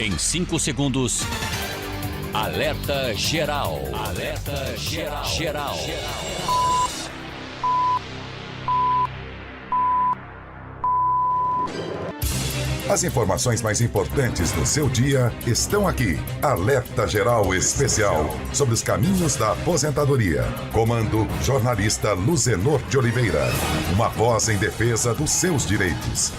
Em 5 segundos, alerta geral. Alerta geral. As informações mais importantes do seu dia estão aqui. Alerta Geral Especial sobre os caminhos da aposentadoria. Comando jornalista Luzenor de Oliveira. Uma voz em defesa dos seus direitos.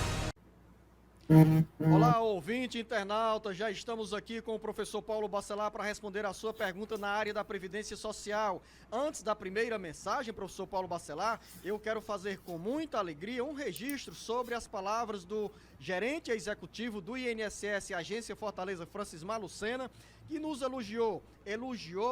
Olá, ouvinte, internauta, já estamos aqui com o professor Paulo Bacelar para responder a sua pergunta na área da Previdência Social. Antes da primeira mensagem, professor Paulo Bacelar, eu quero fazer com muita alegria um registro sobre as palavras do gerente executivo do INSS, Agência Fortaleza, Francismar Lucena, que nos elogiou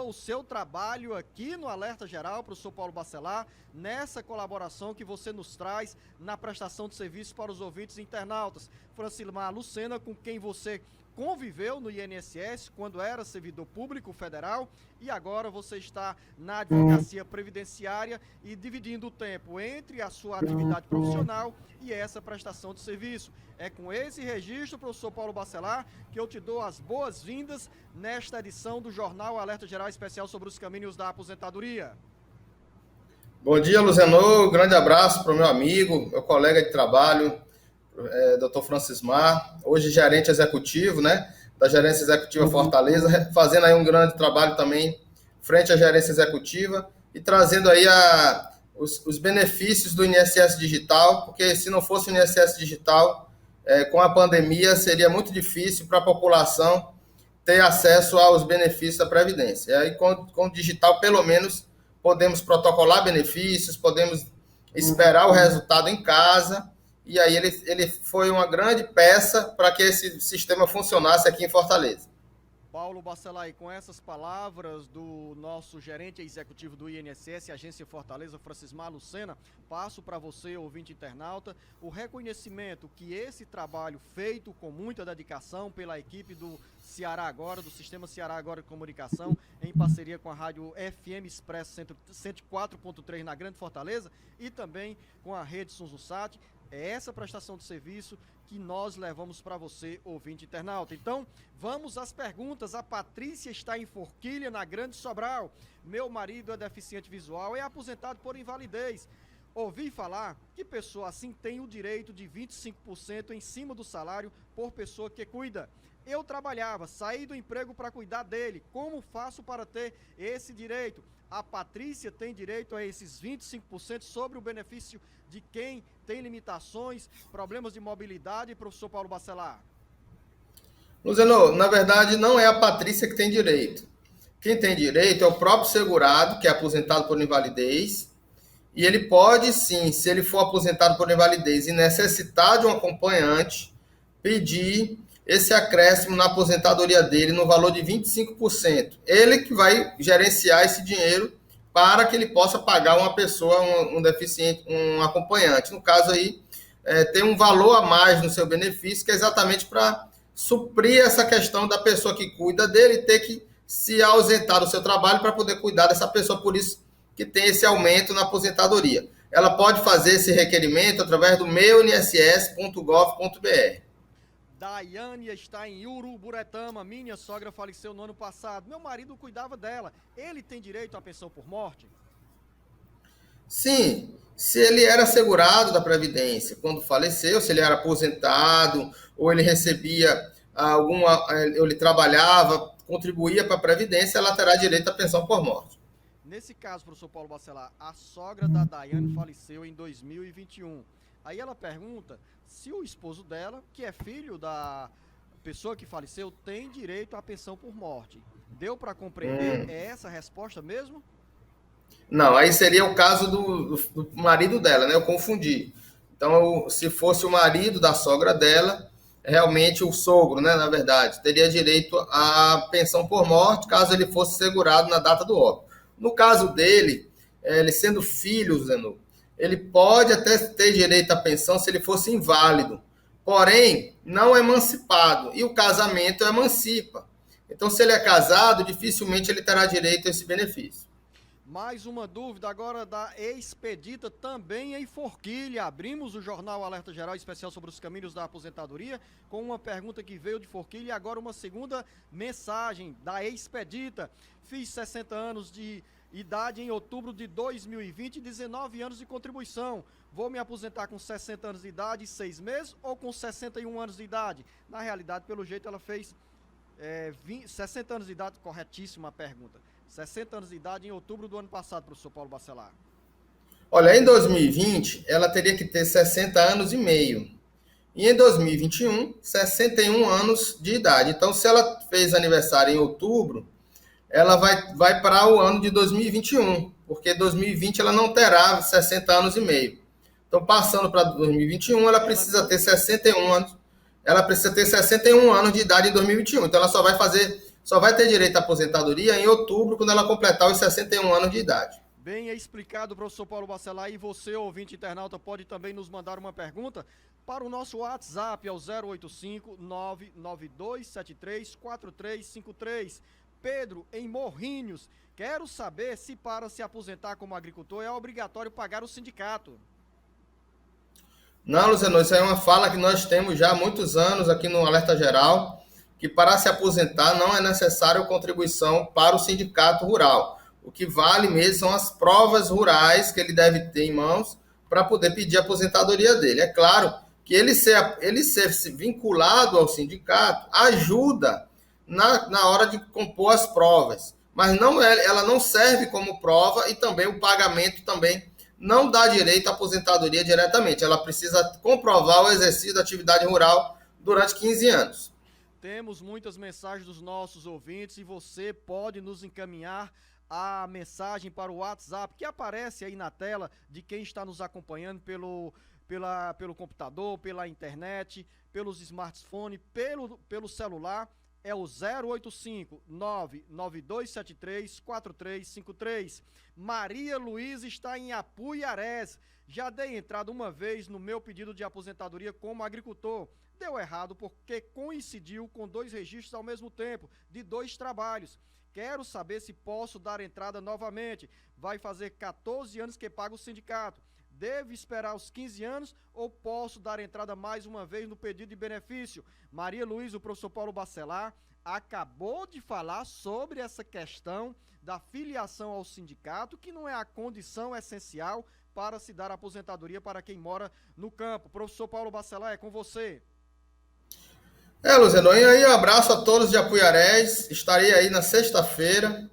o seu trabalho aqui no Alerta Geral, professor Paulo Bacelar, nessa colaboração que você nos traz na prestação de serviços para os ouvintes internautas. Francismar Lucena, com quem você conviveu no INSS quando era servidor público federal e agora você está na advocacia previdenciária e dividindo o tempo entre a sua atividade profissional e essa prestação de serviço. É com esse registro, professor Paulo Bacelar, que eu te dou as boas-vindas nesta edição do Jornal Alerta Geral Especial sobre os caminhos da aposentadoria. Bom dia, Luzenor. Grande abraço para o meu amigo, meu colega de trabalho, Dr. Francismar, hoje gerente executivo, né, da Gerência Executiva Fortaleza, fazendo aí um grande trabalho também frente à Gerência Executiva e trazendo aí os benefícios do INSS Digital, porque se não fosse o INSS Digital, com a pandemia seria muito difícil para a população ter acesso aos benefícios da Previdência. E aí com o digital, pelo menos, podemos protocolar benefícios, podemos esperar o resultado em casa. E aí ele foi uma grande peça para que esse sistema funcionasse aqui em Fortaleza. Paulo Bacelar, com essas palavras do nosso gerente executivo do INSS, Agência Fortaleza, Francismar Lucena, passo para você, ouvinte internauta, o reconhecimento que esse trabalho feito com muita dedicação pela equipe do Ceará Agora, do Sistema Ceará Agora de Comunicação, em parceria com a Rádio FM Expresso 104.3 na Grande Fortaleza e também com a Rede Sunzusat, é essa prestação de serviço que nós levamos para você, ouvinte internauta. Então, vamos às perguntas. A Patrícia está em Forquilha, na Grande Sobral. Meu marido é deficiente visual e é aposentado por invalidez. Ouvi falar que pessoa assim tem o direito de 25% em cima do salário por pessoa que cuida. Eu trabalhava, saí do emprego para cuidar dele. Como faço para ter esse direito? A Patrícia tem direito a esses 25% sobre o benefício de quem tem limitações, problemas de mobilidade, professor Paulo Bacelar? Luzenor, na verdade, não é a Patrícia que tem direito. Quem tem direito é o próprio segurado, que é aposentado por invalidez, e ele pode sim, se ele for aposentado por invalidez e necessitar de um acompanhante, pedir esse acréscimo na aposentadoria dele no valor de 25%. Ele que vai gerenciar esse dinheiro para que ele possa pagar uma pessoa, um deficiente, um acompanhante. No caso aí, tem um valor a mais no seu benefício, que é exatamente para suprir essa questão da pessoa que cuida dele ter que se ausentar do seu trabalho para poder cuidar dessa pessoa, por isso que tem esse aumento na aposentadoria. Ela pode fazer esse requerimento através do meuinss.gov.br. Daiane está em Uruburetama. Minha sogra faleceu no ano passado. Meu marido cuidava dela. Ele tem direito à pensão por morte? Sim, se ele era segurado da Previdência quando faleceu, se ele era aposentado, ou ele recebia ele trabalhava, contribuía para a Previdência, ela terá direito à pensão por morte. Nesse caso, professor Paulo Bacelar, a sogra da Daiane faleceu em 2021. Aí ela pergunta se o esposo dela, que é filho da pessoa que faleceu, tem direito à pensão por morte. Deu para compreender? É essa a resposta mesmo? Não, aí seria o caso do marido dela, né? Eu confundi. Então, se fosse o marido da sogra dela, realmente o sogro, né? Na verdade, teria direito à pensão por morte, caso ele fosse segurado na data do óbito. No caso dele, ele sendo filho, Zenon, ele pode até ter direito à pensão se ele fosse inválido, porém, não emancipado, e o casamento emancipa. Então, se ele é casado, dificilmente ele terá direito a esse benefício. Mais uma dúvida agora da Expedita, também em Forquilha. Abrimos o jornal Alerta Geral especial sobre os caminhos da aposentadoria com uma pergunta que veio de Forquilha e agora uma segunda mensagem da Expedita. Fiz 60 anos de idade em outubro de 2020 e 19 anos de contribuição. Vou me aposentar com 60 anos de idade e 6 meses ou com 61 anos de idade? Na realidade, pelo jeito, ela fez 60 anos de idade, corretíssima a pergunta. 60 anos de idade em outubro do ano passado, professor Paulo Bacelar. Olha, em 2020, ela teria que ter 60 anos e meio. E em 2021, 61 anos de idade. Então, se ela fez aniversário em outubro, ela vai para o ano de 2021, porque 2020 ela não terá 60 anos e meio. Então, passando para 2021, ela precisa ter 61 anos. Ela precisa ter 61 anos de idade em 2021. Então, ela só vai ter direito à aposentadoria em outubro, quando ela completar os 61 anos de idade. Bem explicado, professor Paulo Bacelar. E você, ouvinte internauta, pode também nos mandar uma pergunta para o nosso WhatsApp, é o 085-99273-4353. Pedro, em Morrinhos, quero saber se para se aposentar como agricultor é obrigatório pagar o sindicato. Não, Luciano, isso é uma fala que nós temos já há muitos anos aqui no Alerta Geral, que para se aposentar não é necessário contribuição para o sindicato rural. O que vale mesmo são as provas rurais que ele deve ter em mãos para poder pedir a aposentadoria dele. É claro que ele ser vinculado ao sindicato ajuda na hora de compor as provas, mas ela não serve como prova e também o pagamento também não dá direito à aposentadoria diretamente. Ela precisa comprovar o exercício da atividade rural durante 15 anos. Temos muitas mensagens dos nossos ouvintes e você pode nos encaminhar a mensagem para o WhatsApp que aparece aí na tela de quem está nos acompanhando pelo computador, pela internet, pelos smartphones, pelo celular. É o 085-99273-4353. Maria Luísa está em Apuiarés. Já dei entrada uma vez no meu pedido de aposentadoria como agricultor. Deu errado porque coincidiu com 2 registros ao mesmo tempo, de 2 trabalhos. Quero saber se posso dar entrada novamente. Vai fazer 14 anos que pago o sindicato. Devo esperar os 15 anos ou posso dar entrada mais uma vez no pedido de benefício? Maria Luísa, o professor Paulo Bacelar acabou de falar sobre essa questão da filiação ao sindicato, que não é a condição essencial para se dar aposentadoria para quem mora no campo. Professor Paulo Bacelar, é com você. Luciano, e aí um abraço a todos de Apuiarés. Estarei aí na sexta-feira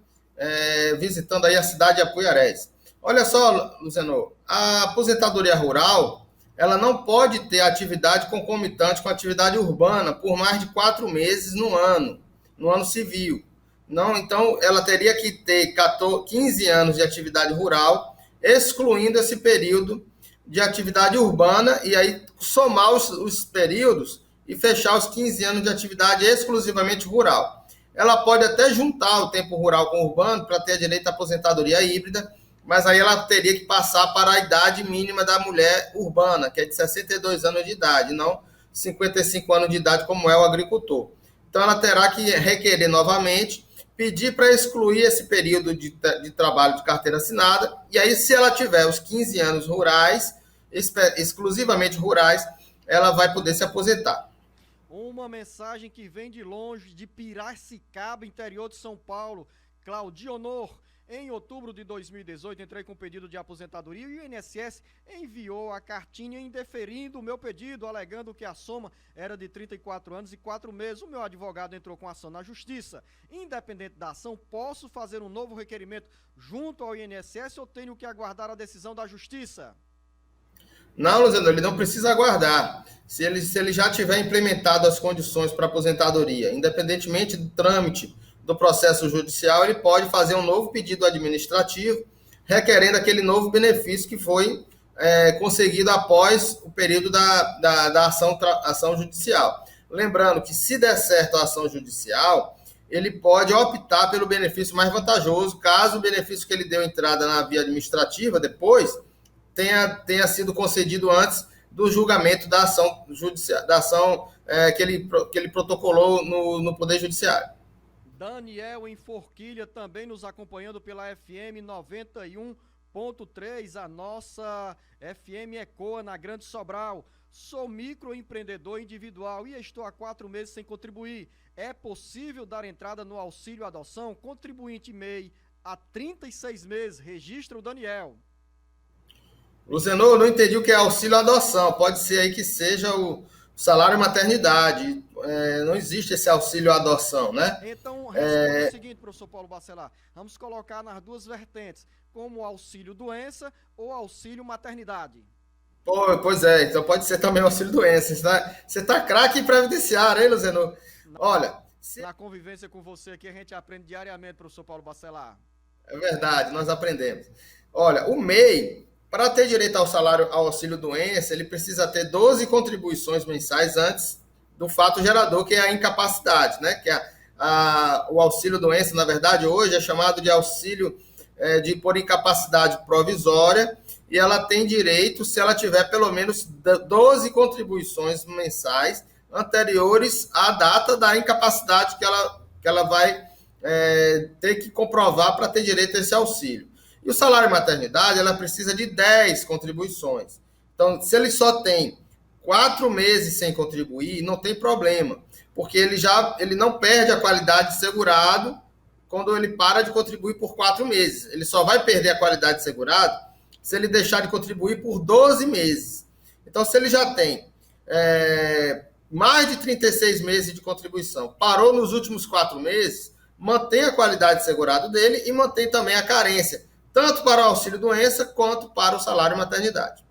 visitando aí a cidade de Apuiarés. Olha só, Luciano, a aposentadoria rural, ela não pode ter atividade concomitante com a atividade urbana por mais de 4 meses no ano civil. Não, então, ela teria que ter 15 anos de atividade rural, excluindo esse período de atividade urbana, e aí somar os períodos e fechar os 15 anos de atividade exclusivamente rural. Ela pode até juntar o tempo rural com o urbano para ter direito à aposentadoria híbrida, mas aí ela teria que passar para a idade mínima da mulher urbana, que é de 62 anos de idade, não 55 anos de idade, como é o agricultor. Então, ela terá que requerer novamente, pedir para excluir esse período de trabalho de carteira assinada, e aí, se ela tiver os 15 anos rurais, exclusivamente rurais, ela vai poder se aposentar. Uma mensagem que vem de longe, de Piracicaba, interior de São Paulo. Claudionor. Em outubro de 2018, entrei com pedido de aposentadoria e o INSS enviou a cartinha indeferindo o meu pedido, alegando que a soma era de 34 anos e 4 meses. O meu advogado entrou com ação na justiça. Independente da ação, posso fazer um novo requerimento junto ao INSS ou tenho que aguardar a decisão da justiça? Não, Luciano, ele não precisa aguardar. Se ele já tiver implementado as condições para aposentadoria, independentemente do trâmite do processo judicial, ele pode fazer um novo pedido administrativo, requerendo aquele novo benefício que foi conseguido após o período da ação judicial. Lembrando que, se der certo a ação judicial, ele pode optar pelo benefício mais vantajoso, caso o benefício que ele deu entrada na via administrativa depois tenha sido concedido antes do julgamento da ação judicial, que ele protocolou no Poder Judiciário. Daniel em Forquilha também nos acompanhando pela FM 91.3, a nossa FM Ecoa na Grande Sobral. Sou microempreendedor individual e estou há 4 meses sem contribuir. É possível dar entrada no auxílio adoção? Contribuinte MEI há 36 meses. Registra o Daniel. Luzenor, eu não entendi o que é auxílio adoção. Pode ser aí que seja o salário maternidade. Não existe esse auxílio adoção, né? Então, responda o seguinte, professor Paulo Bacelar. Vamos colocar nas duas vertentes, como auxílio doença ou auxílio maternidade. Pois é, então pode ser também auxílio doença. Você tá craque em previdenciário, hein, Luzenor? Olha... Na convivência com você aqui, a gente aprende diariamente, professor Paulo Bacelar. É verdade, nós aprendemos. Olha, o MEI, para ter direito ao salário, ao auxílio doença, ele precisa ter 12 contribuições mensais antes do fato gerador, que é a incapacidade, né? Que o auxílio doença, na verdade, hoje é chamado de auxílio por incapacidade provisória, e ela tem direito se ela tiver pelo menos 12 contribuições mensais anteriores à data da incapacidade que ela vai ter que comprovar para ter direito a esse auxílio. E o salário maternidade, ela precisa de 10 contribuições. Então, se ele só tem 4 meses sem contribuir, não tem problema, porque ele não perde a qualidade de segurado quando ele para de contribuir por 4 meses. Ele só vai perder a qualidade de segurado se ele deixar de contribuir por 12 meses. Então, se ele já tem mais de 36 meses de contribuição, parou nos últimos 4 meses, mantém a qualidade de segurado dele e mantém também a carência, tanto para o auxílio doença quanto para o salário maternidade.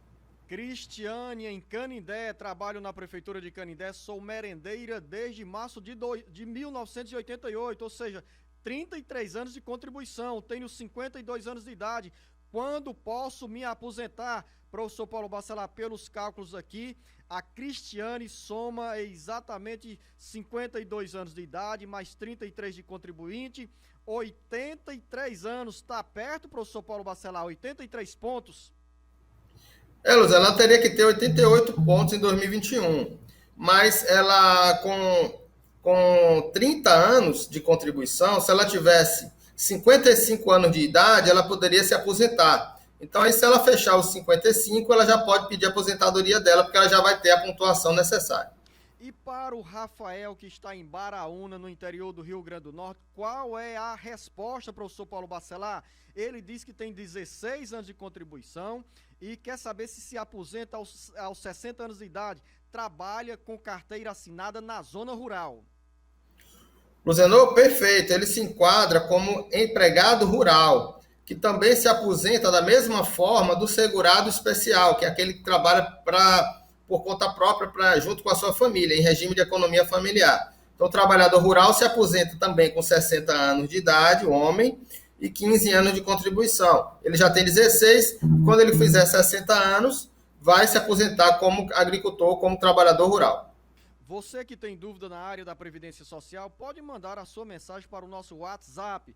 Cristiane, em Canindé, trabalho na prefeitura de Canindé, sou merendeira desde março de 1988, ou seja, 33 anos de contribuição, tenho 52 anos de idade. Quando posso me aposentar? Professor Paulo Bacelar, pelos cálculos aqui, a Cristiane soma exatamente 52 anos de idade, mais 33 de contribuinte, 83 anos. Está perto, professor Paulo Bacelar, 83 pontos? Luz, ela teria que ter 88 pontos em 2021, mas ela com 30 anos de contribuição, se ela tivesse 55 anos de idade, ela poderia se aposentar. Então, aí, se ela fechar os 55, ela já pode pedir a aposentadoria dela, porque ela já vai ter a pontuação necessária. E para o Rafael, que está em Baraúna, no interior do Rio Grande do Norte, qual é a resposta, professor Paulo Bacelar? Ele diz que tem 16 anos de contribuição e quer saber se aposenta aos 60 anos de idade. Trabalha com carteira assinada na zona rural. Luzenor, perfeito. Ele se enquadra como empregado rural, que também se aposenta da mesma forma do segurado especial, que é aquele que trabalha por conta própria, junto com a sua família, em regime de economia familiar. Então, o trabalhador rural se aposenta também com 60 anos de idade, o homem, e 15 anos de contribuição. Ele já tem 16, quando ele fizer 60 anos, vai se aposentar como agricultor, como trabalhador rural. Você que tem dúvida na área da Previdência Social, pode mandar a sua mensagem para o nosso WhatsApp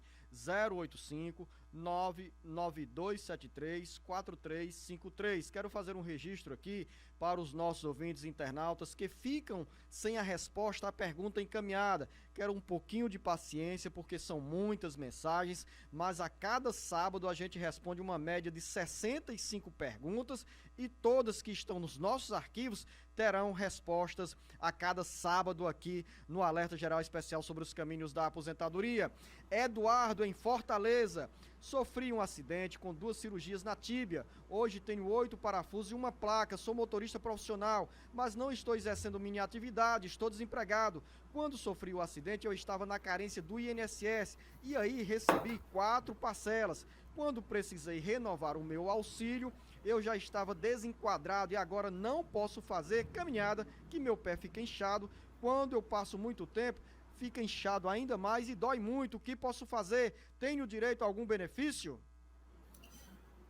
085 99273 4353. Quero fazer um registro aqui para os nossos ouvintes internautas que ficam sem a resposta à pergunta encaminhada. Quero um pouquinho de paciência, porque são muitas mensagens, mas a cada sábado a gente responde uma média de 65 perguntas e todas que estão nos nossos arquivos terão respostas a cada sábado aqui no Alerta Geral Especial sobre os caminhos da aposentadoria. Eduardo, em Fortaleza. Sofri um acidente com 2 cirurgias na tíbia. Hoje tenho 8 parafusos e uma placa. Sou motorista profissional, mas não estou exercendo minha atividade, estou desempregado. Quando sofri o acidente, eu estava na carência do INSS e aí recebi 4 parcelas. Quando precisei renovar o meu auxílio, eu já estava desenquadrado e agora não posso fazer caminhada, que meu pé fica inchado. Quando eu passo muito tempo, fica inchado ainda mais e dói muito. O que posso fazer? Tenho direito a algum benefício?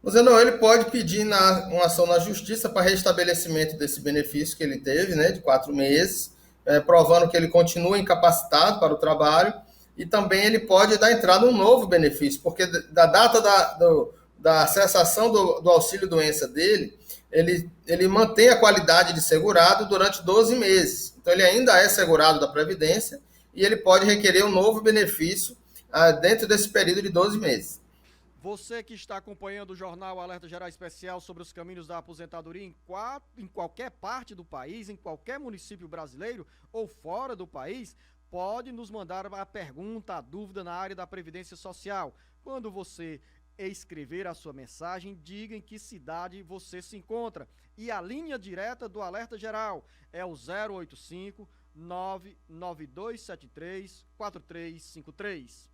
Não, ele pode pedir uma ação na justiça para restabelecimento desse benefício que ele teve, né, de 4 meses, provando que ele continua incapacitado para o trabalho, e também ele pode dar entrada a um novo benefício, porque da data da cessação do auxílio-doença dele, ele mantém a qualidade de segurado durante 12 meses. Então, ele ainda é segurado da Previdência e ele pode requerer um novo benefício dentro desse período de 12 meses. Você que está acompanhando o jornal Alerta Geral Especial sobre os caminhos da aposentadoria em qualquer parte do país, em qualquer município brasileiro ou fora do país, pode nos mandar a pergunta, a dúvida na área da Previdência Social. Quando você escrever a sua mensagem, diga em que cidade você se encontra. E a linha direta do Alerta Geral é o 085 99273 4353.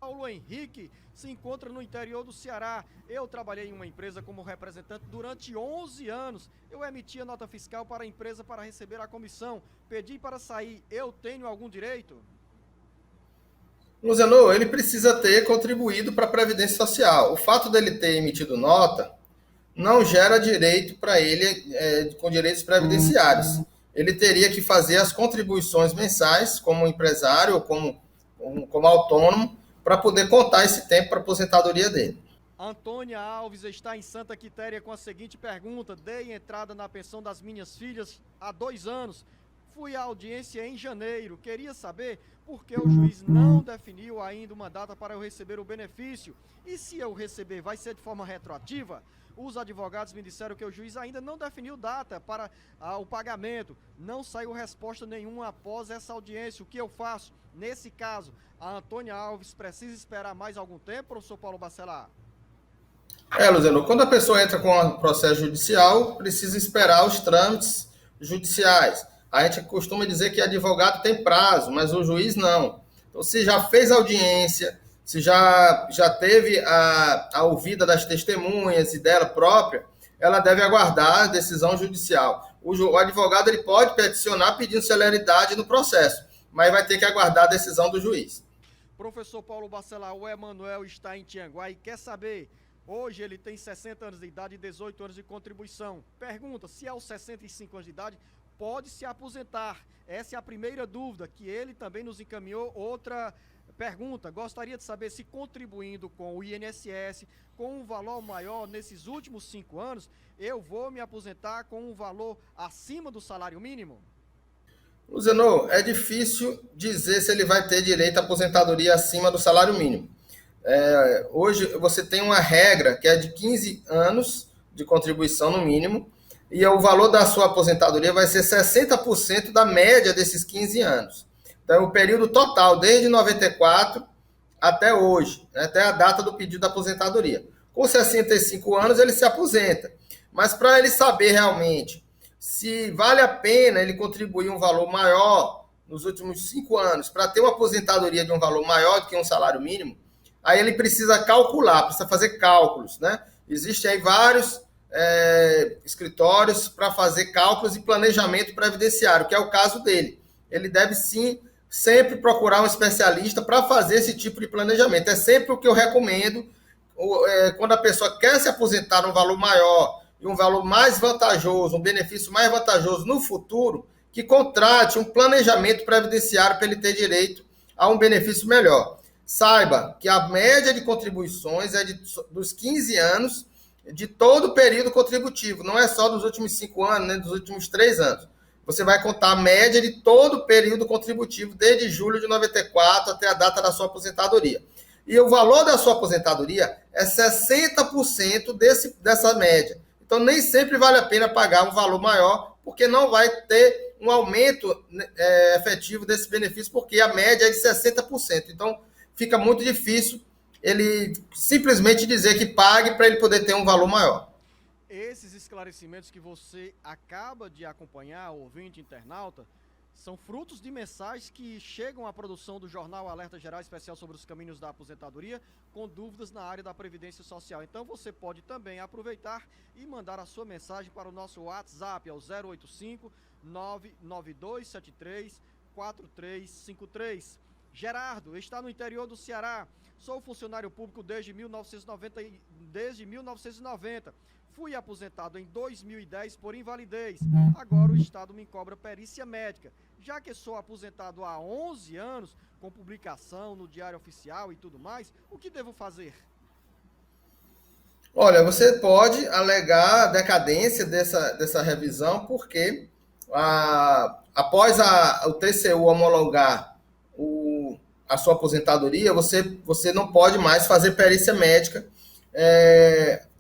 Paulo Henrique se encontra no interior do Ceará. Eu trabalhei em uma empresa como representante durante 11 anos. Eu emitia nota fiscal para a empresa para receber a comissão. Pedi para sair. Eu tenho algum direito? Luziano, ele precisa ter contribuído para a Previdência Social. O fato dele ter emitido nota não gera direito para ele com direitos previdenciários. Ele teria que fazer as contribuições mensais como empresário ou como autônomo para poder contar esse tempo para a aposentadoria dele. Antônia Alves está em Santa Quitéria com a seguinte pergunta: dei entrada na pensão das minhas filhas há 2 anos. Fui à audiência em janeiro. Queria saber por que o juiz não definiu ainda uma data para eu receber o benefício. E se eu receber, vai ser de forma retroativa? Os advogados me disseram que o juiz ainda não definiu data para o pagamento. Não saiu resposta nenhuma após essa audiência. O que eu faço? Nesse caso, a Antônia Alves precisa esperar mais algum tempo, professor Paulo Bacelar? Luziano, quando a pessoa entra com um processo judicial, precisa esperar os trâmites judiciais. A gente costuma dizer que advogado tem prazo, mas o juiz não. Então, se já fez audiência, se já teve a ouvida das testemunhas e dela própria, ela deve aguardar a decisão judicial. O advogado ele pode peticionar pedindo celeridade no processo, mas vai ter que aguardar a decisão do juiz. Professor Paulo Bacelar, o Emanuel está em Tianguá e quer saber, hoje ele tem 60 anos de idade e 18 anos de contribuição. Pergunta, se aos 65 anos de idade pode se aposentar? Essa é a primeira dúvida, que ele também nos encaminhou. Outra pergunta, gostaria de saber se contribuindo com o INSS, com um valor maior nesses últimos 5 anos, eu vou me aposentar com um valor acima do salário mínimo? Luziano, é difícil dizer se ele vai ter direito à aposentadoria acima do salário mínimo. Hoje você tem uma regra que é de 15 anos de contribuição no mínimo, e o valor da sua aposentadoria vai ser 60% da média desses 15 anos. Então, o período total, desde 94 até hoje, até a data do pedido da aposentadoria. Com 65 anos, ele se aposenta. Mas para ele saber realmente se vale a pena ele contribuir um valor maior nos últimos 5 anos para ter uma aposentadoria de um valor maior do que um salário mínimo, aí ele precisa calcular, precisa fazer cálculos, né? Existem aí vários escritórios para fazer cálculos e planejamento previdenciário, que é o caso dele. Ele deve sim sempre procurar um especialista para fazer esse tipo de planejamento. É sempre o que eu recomendo, quando a pessoa quer se aposentar num valor maior e um valor mais vantajoso, um benefício mais vantajoso no futuro, que contrate um planejamento previdenciário para ele ter direito a um benefício melhor. Saiba que a média de contribuições é dos 15 anos de todo o período contributivo, não é só dos últimos 5 anos, nem dos últimos 3 anos. Você vai contar a média de todo o período contributivo, desde julho de 94 até a data da sua aposentadoria. E o valor da sua aposentadoria é 60% dessa média. Então, nem sempre vale a pena pagar um valor maior, porque não vai ter um aumento efetivo desse benefício, porque a média é de 60%. Então, fica muito difícil ele simplesmente dizer que pague para ele poder ter um valor maior. Esses esclarecimentos que você acaba de acompanhar, ouvinte internauta, são frutos de mensagens que chegam à produção do jornal Alerta Geral Especial sobre os caminhos da aposentadoria, com dúvidas na área da Previdência Social. Então você pode também aproveitar e mandar a sua mensagem para o nosso WhatsApp, ao 085 99273 4353. Gerardo está no interior do Ceará. Sou funcionário público desde 1990. Fui aposentado em 2010 por invalidez. Agora o Estado me cobra perícia médica. Já que sou aposentado há 11 anos, com publicação no Diário Oficial e tudo mais, o que devo fazer? Olha, você pode alegar a decadência dessa revisão, porque após o TCU homologar a sua aposentadoria, você não pode mais fazer perícia médica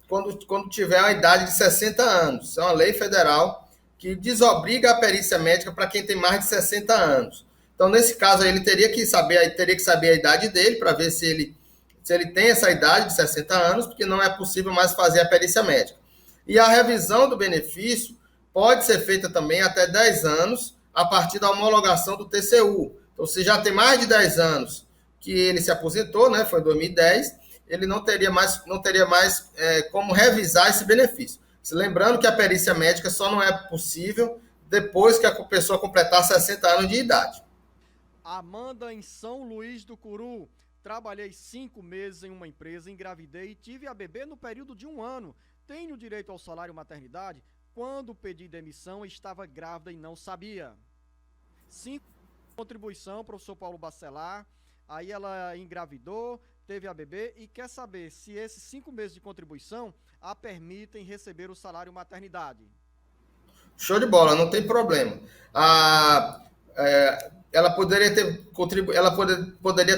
quando tiver a idade de 60 anos. Isso é uma lei federal que desobriga a perícia médica para quem tem mais de 60 anos. Então, nesse caso, ele teria que saber a idade dele para ver se ele tem essa idade de 60 anos, porque não é possível mais fazer a perícia médica. E a revisão do benefício pode ser feita também até 10 anos, a partir da homologação do TCU. Então, se já tem mais de 10 anos que ele se aposentou, né, foi em 2010, ele não teria mais como revisar esse benefício. Lembrando que a perícia médica só não é possível depois que a pessoa completar 60 anos de idade. Amanda, em São Luís do Curu. Trabalhei 5 meses em uma empresa, engravidei e tive a bebê no período de 1 ano. Tenho direito ao salário maternidade? Quando pedi demissão, estava grávida e não sabia. 5 contribuição, professor Paulo Bacelar. Aí ela engravidou, teve a bebê e quer saber se esses 5 meses de contribuição a permitem receber o salário maternidade. Show de bola, não tem problema. Ela poderia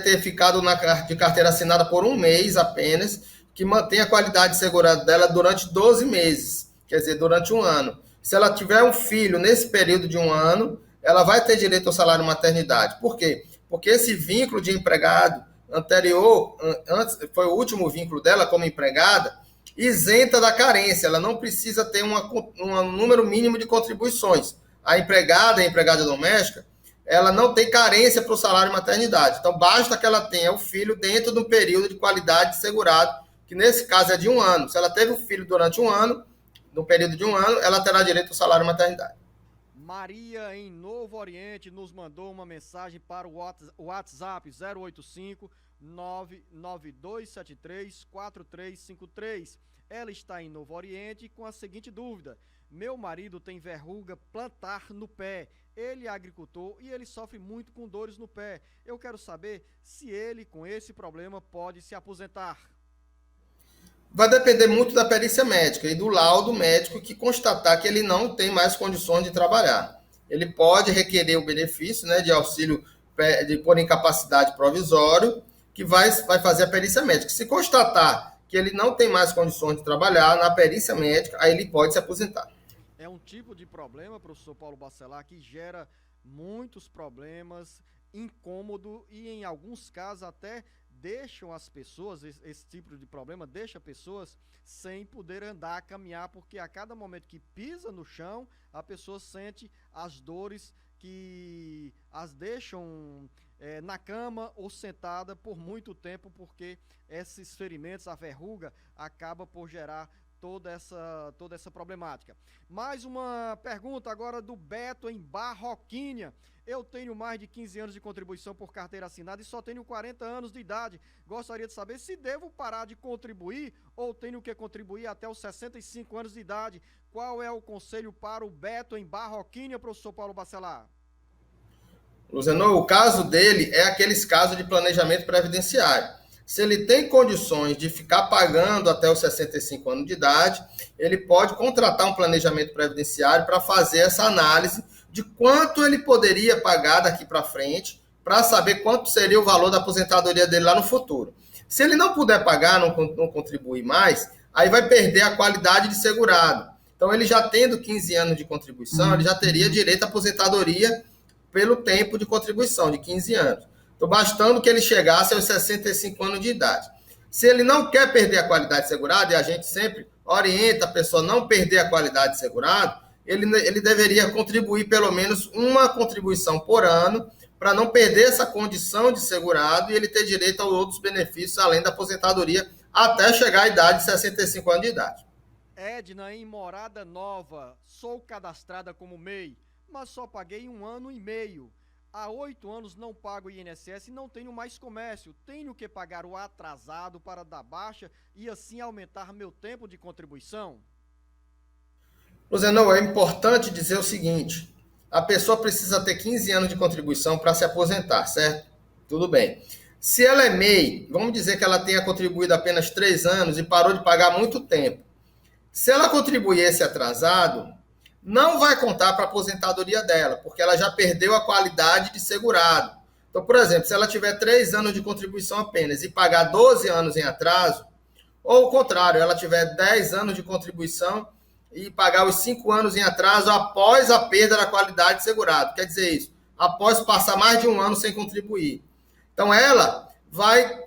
ter ficado de carteira assinada por 1 mês apenas, que mantém a qualidade segurada dela durante 12 meses, quer dizer, durante 1 ano. Se ela tiver um filho nesse período de 1 ano, ela vai ter direito ao salário maternidade. Por quê? Porque esse vínculo de empregado anterior, antes, foi o último vínculo dela como empregada, isenta da carência. Ela não precisa ter um número mínimo de contribuições. A empregada doméstica, ela não tem carência para o salário maternidade. Então, basta que ela tenha o filho dentro de um período de qualidade segurado, que nesse caso é de 1 ano. Se ela teve o filho durante 1 ano, no período de 1 ano, ela terá direito ao salário maternidade. Maria, em Novo Oriente, nos mandou uma mensagem para o WhatsApp 085 99273 4353. Ela está em Novo Oriente com a seguinte dúvida: meu marido tem verruga plantar no pé. Ele é agricultor e ele sofre muito com dores no pé. Eu quero saber se ele, com esse problema, pode se aposentar. Vai depender muito da perícia médica e do laudo médico que constatar que ele não tem mais condições de trabalhar. Ele pode requerer o benefício, né, de auxílio por incapacidade provisório, que vai fazer a perícia médica. Se constatar que ele não tem mais condições de trabalhar na perícia médica, aí ele pode se aposentar. É um tipo de problema, professor Paulo Bacelar, que gera muitos problemas, incômodo e, em alguns casos, até deixam as pessoas, esse tipo de problema deixa pessoas sem poder andar, caminhar, porque a cada momento que pisa no chão, a pessoa sente as dores que as deixam na cama ou sentada por muito tempo, porque esses ferimentos, a verruga, acaba por gerar toda essa problemática. Mais uma pergunta agora do Beto em Barroquinha. Eu tenho mais de 15 anos de contribuição por carteira assinada e só tenho 40 anos de idade. Gostaria de saber se devo parar de contribuir ou tenho que contribuir até os 65 anos de idade. Qual é o conselho para o Beto em Barroquinha, professor Paulo Bacelar? Luzenor, o caso dele é aqueles casos de planejamento previdenciário. Se ele tem condições de ficar pagando até os 65 anos de idade, ele pode contratar um planejamento previdenciário para fazer essa análise de quanto ele poderia pagar daqui para frente, para saber quanto seria o valor da aposentadoria dele lá no futuro. Se ele não puder pagar, não contribuir mais, aí vai perder a qualidade de segurado. Então, ele já tendo 15 anos de contribuição, ele já teria direito à aposentadoria pelo tempo de contribuição, de 15 anos. Então, bastando que ele chegasse aos 65 anos de idade. Se ele não quer perder a qualidade de segurado, e a gente sempre orienta a pessoa a não perder a qualidade de segurado, ele deveria contribuir pelo menos uma contribuição por ano, para não perder essa condição de segurado e ele ter direito a outros benefícios, além da aposentadoria, até chegar à idade de 65 anos de idade. Edna, em Morada Nova, sou cadastrada como MEI, mas só paguei 1 ano e meio. Há 8 anos não pago INSS e não tenho mais comércio. Tenho que pagar o atrasado para dar baixa e assim aumentar meu tempo de contribuição? Luzenor, é importante dizer o seguinte: a pessoa precisa ter 15 anos de contribuição para se aposentar, certo? Tudo bem. Se ela é MEI, vamos dizer que ela tenha contribuído apenas 3 anos e parou de pagar há muito tempo. Se ela contribuir esse atrasado, não vai contar para a aposentadoria dela, porque ela já perdeu a qualidade de segurado. Então, por exemplo, se ela tiver 3 anos de contribuição apenas e pagar 12 anos em atraso, ou o contrário, ela tiver 10 anos de contribuição e pagar os 5 anos em atraso após a perda da qualidade de segurado. Quer dizer isso, após passar mais de 1 ano sem contribuir. Então, ela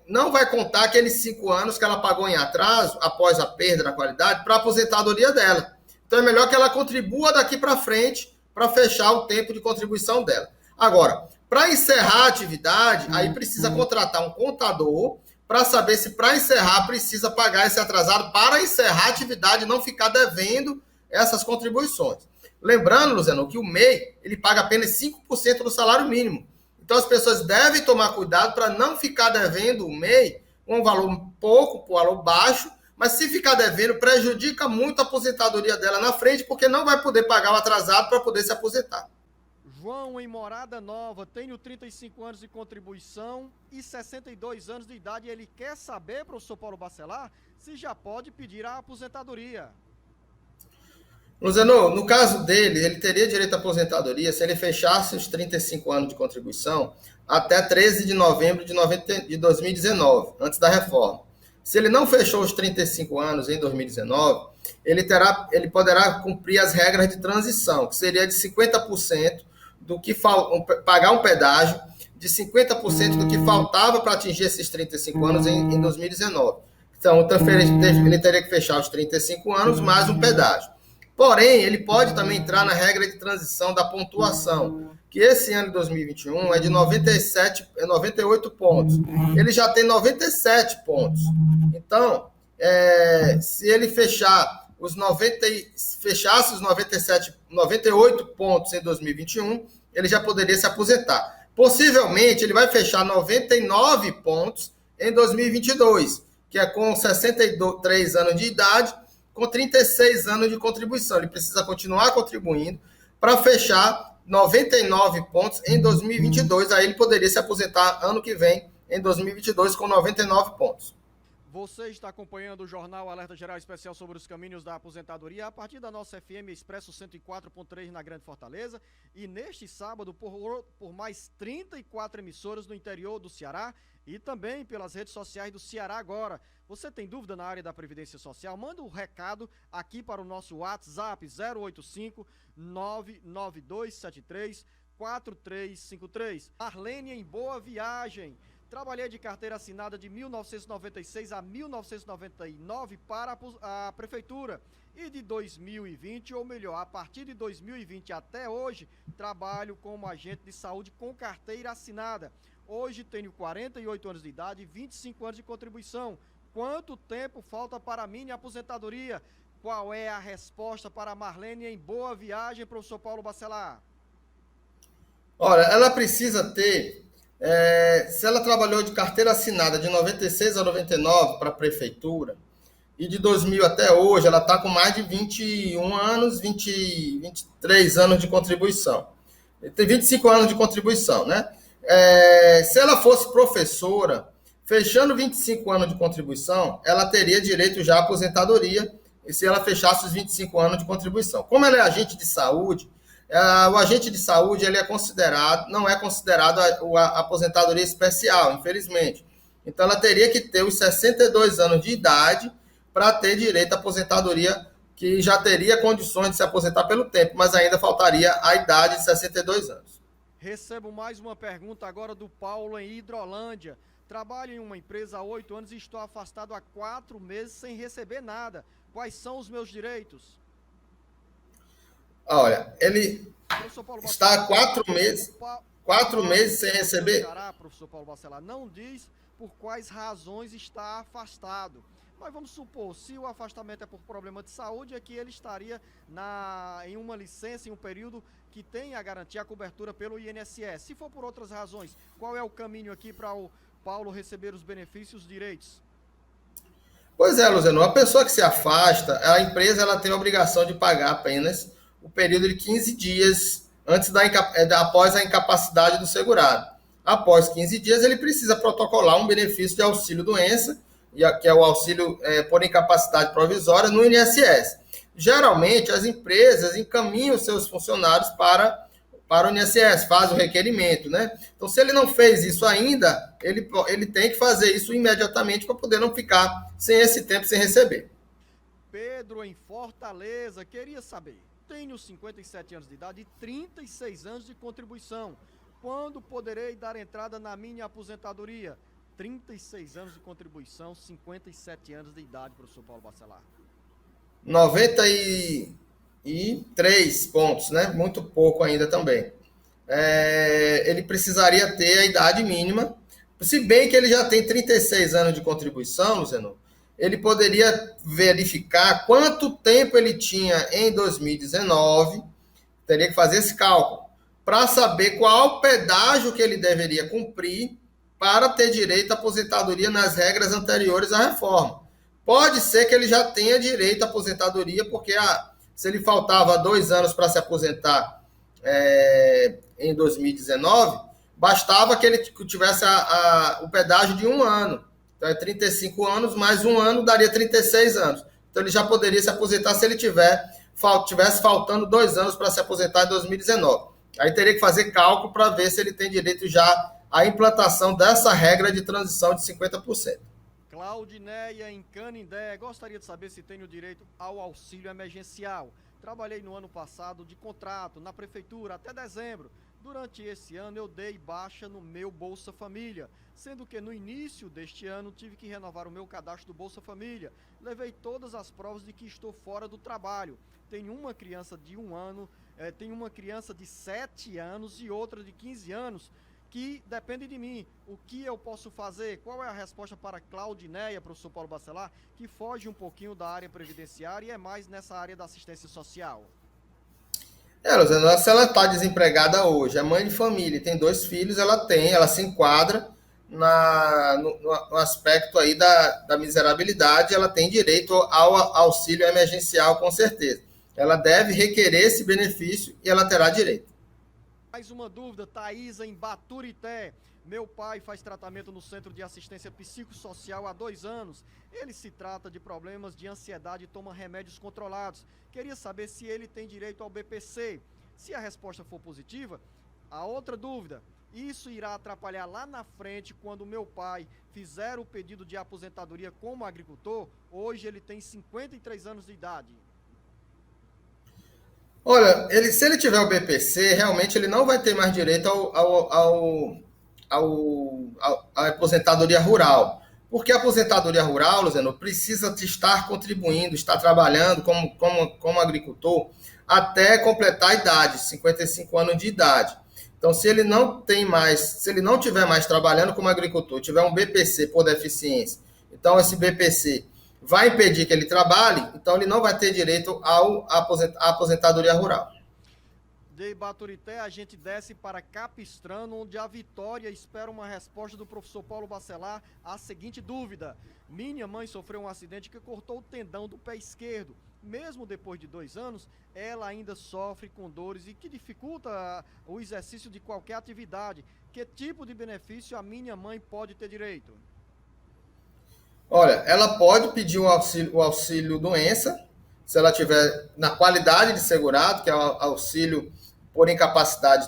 não vai contar aqueles 5 anos que ela pagou em atraso após a perda da qualidade para a aposentadoria dela. Então, é melhor que ela contribua daqui para frente para fechar o tempo de contribuição dela. Agora, para encerrar a atividade, aí precisa contratar um contador para saber se para encerrar precisa pagar esse atrasado para encerrar a atividade e não ficar devendo essas contribuições. Lembrando, Luciano, que o MEI ele paga apenas 5% do salário mínimo. Então as pessoas devem tomar cuidado para não ficar devendo o MEI com um valor pouco, um valor baixo, mas se ficar devendo prejudica muito a aposentadoria dela na frente, porque não vai poder pagar o atrasado para poder se aposentar. João, em Morada Nova, tenho 35 anos de contribuição e 62 anos de idade. Ele quer saber, professor Paulo Bacelar, se já pode pedir a aposentadoria. Luciano, no caso dele, ele teria direito à aposentadoria se ele fechasse os 35 anos de contribuição até 13 de novembro de 2019, antes da reforma. Se ele não fechou os 35 anos em 2019, ele poderá cumprir as regras de transição, que seria de 50% do que pagar um pedágio de 50% do que faltava para atingir esses 35 anos em 2019. Então, ele teria que fechar os 35 anos mais um pedágio. Porém, ele pode também entrar na regra de transição da pontuação, que esse ano de 2021 é de 98 pontos. Ele já tem 97 pontos. Então, se ele fechasse os 98 pontos em 2021, ele já poderia se aposentar. Possivelmente, ele vai fechar 99 pontos em 2022, que é com 63 anos de idade, com 36 anos de contribuição. Ele precisa continuar contribuindo para fechar 99 pontos em 2022. Aí ele poderia se aposentar ano que vem, em 2022, com 99 pontos. Você está acompanhando o Jornal Alerta Geral Especial sobre os caminhos da aposentadoria a partir da nossa FM Expresso 104.3 na Grande Fortaleza e neste sábado por mais 34 emissoras no interior do Ceará e também pelas redes sociais do Ceará Agora. Você tem dúvida na área da Previdência Social? Manda um recado aqui para o nosso WhatsApp 085 99273 4353. Marlene em Boa Viagem. Trabalhei de carteira assinada de 1996 a 1999 para a Prefeitura. E de 2020, ou melhor, a partir de 2020 até hoje, trabalho como agente de saúde com carteira assinada. Hoje tenho 48 anos de idade e 25 anos de contribuição. Quanto tempo falta para a minha aposentadoria? Qual é a resposta para Marlene em Boa Viagem, professor Paulo Bacelar? Olha, ela precisa ter... se ela trabalhou de carteira assinada de 96 a 99 para a prefeitura, e de 2000 até hoje, ela está com mais de 21 anos, 23 anos de contribuição. Tem 25 anos de contribuição, né? Se ela fosse professora, fechando 25 anos de contribuição, ela teria direito já à aposentadoria, e se ela fechasse os 25 anos de contribuição. Como ela é agente de saúde, o agente de saúde ele não é considerado a aposentadoria especial, infelizmente. Então, ela teria que ter os 62 anos de idade para ter direito à aposentadoria, que já teria condições de se aposentar pelo tempo, mas ainda faltaria a idade de 62 anos. Recebo mais uma pergunta agora do Paulo em Hidrolândia. Trabalho em uma empresa há 8 anos e estou afastado há 4 meses sem receber nada. Quais são os meus direitos? Olha, ele está há 4 meses sem receber. Professor Paulo Bacelar, não diz por quais razões está afastado. Mas vamos supor, se o afastamento é por problema de saúde, é que ele estaria em uma licença, em um período que tem a garantia, a cobertura pelo INSS. Se for por outras razões, qual é o caminho aqui para o Paulo receber os benefícios e os direitos? Pois é, Luciano, a pessoa que se afasta, a empresa ela tem a obrigação de pagar apenas o período de 15 dias após a incapacidade do segurado. Após 15 dias, ele precisa protocolar um benefício de auxílio-doença, que é o auxílio por incapacidade provisória, no INSS. Geralmente, as empresas encaminham seus funcionários para para o INSS, faz o requerimento, né? Então, se ele não fez isso ainda, ele tem que fazer isso imediatamente para poder não ficar sem esse tempo sem receber. Pedro, em Fortaleza, queria saber, tenho 57 anos de idade e 36 anos de contribuição. Quando poderei dar entrada na minha aposentadoria? 36 anos de contribuição, 57 anos de idade, professor Paulo Bacelar. 93 pontos, né? Muito pouco ainda também. Ele precisaria ter a idade mínima, se bem que ele já tem 36 anos de contribuição, Luciano, ele poderia verificar quanto tempo ele tinha em 2019, teria que fazer esse cálculo, para saber qual pedágio que ele deveria cumprir para ter direito à aposentadoria nas regras anteriores à reforma. Pode ser que ele já tenha direito à aposentadoria, porque se ele faltava 2 anos para se aposentar em 2019, bastava que ele tivesse o pedágio de 1 ano. Então, 35 anos, mais 1 ano, daria 36 anos. Então, ele já poderia se aposentar se ele tivesse faltando 2 anos para se aposentar em 2019. Aí teria que fazer cálculo para ver se ele tem direito já à implantação dessa regra de transição de 50%. Claudineia, em Canindé, gostaria de saber se tenho direito ao auxílio emergencial. Trabalhei no ano passado de contrato na prefeitura até dezembro. Durante esse ano eu dei baixa no meu Bolsa Família, sendo que no início deste ano tive que renovar o meu cadastro do Bolsa Família. Levei todas as provas de que estou fora do trabalho. Tenho uma criança de 1 ano, tenho uma criança de 7 anos e outra de 15 anos, que depende de mim. O que eu posso fazer? Qual é a resposta para Claudineia, professor Paulo Bacelar, que foge um pouquinho da área previdenciária e é mais nessa área da assistência social? Luciano, se ela está desempregada hoje, é mãe de família, tem 2 filhos, ela se enquadra no aspecto aí da miserabilidade, ela tem direito ao auxílio emergencial, com certeza. Ela deve requerer esse benefício e ela terá direito. Mais uma dúvida, Thaísa, em Baturité. Meu pai faz tratamento no Centro de Assistência Psicossocial há 2 anos. Ele se trata de problemas de ansiedade e toma remédios controlados. Queria saber se ele tem direito ao BPC. Se a resposta for positiva, a outra dúvida, isso irá atrapalhar lá na frente quando meu pai fizer o pedido de aposentadoria como agricultor? Hoje ele tem 53 anos de idade. Olha, se ele tiver o BPC, realmente ele não vai ter mais direito à aposentadoria rural. Porque a aposentadoria rural, Luciano, precisa estar contribuindo, estar trabalhando como agricultor até completar a idade, 55 anos de idade. Então, se ele não tiver mais trabalhando como agricultor, tiver um BPC por deficiência, então esse BPC vai impedir que ele trabalhe, então ele não vai ter direito à aposentadoria rural. De Baturité, a gente desce para Capistrano, onde a Vitória espera uma resposta do professor Paulo Bacelar à seguinte dúvida. Minha mãe sofreu um acidente que cortou o tendão do pé esquerdo. Mesmo depois de 2 anos, ela ainda sofre com dores e que dificulta o exercício de qualquer atividade. Que tipo de benefício a minha mãe pode ter direito? Olha, ela pode pedir o auxílio doença, se ela tiver na qualidade de segurado, que é o auxílio por incapacidade